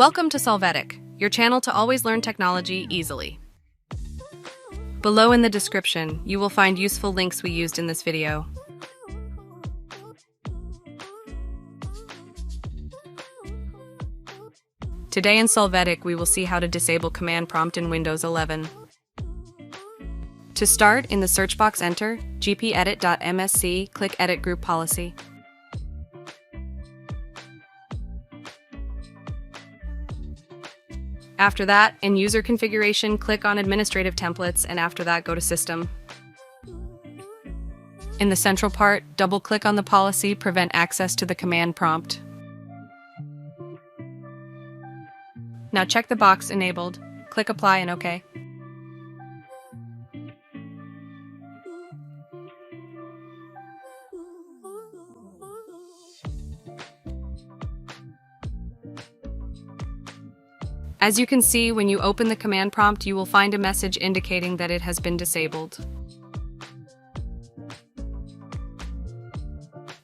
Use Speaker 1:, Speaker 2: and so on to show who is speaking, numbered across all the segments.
Speaker 1: Welcome to Solvetic, your channel to always learn technology easily. Below in the description, you will find useful links we used in this video. Today in Solvetic, we will see how to disable command prompt in Windows 11. To start, in the search box enter gpedit.msc, click Edit Group Policy. After that, in User Configuration, click on Administrative Templates, and after that, go to System. In the central part, double-click on the policy, Prevent access to the command prompt. Now check the box Enabled, click Apply and OK. As you can see, when you open the command prompt, you will find a message indicating that it has been disabled.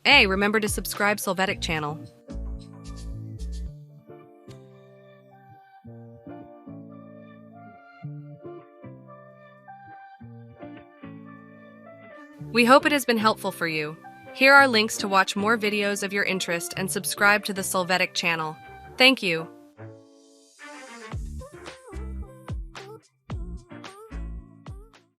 Speaker 1: Hey, remember to subscribe Solvetic channel. We hope it has been helpful for you. Here are links to watch more videos of your interest and subscribe to the Solvetic channel. Thank you.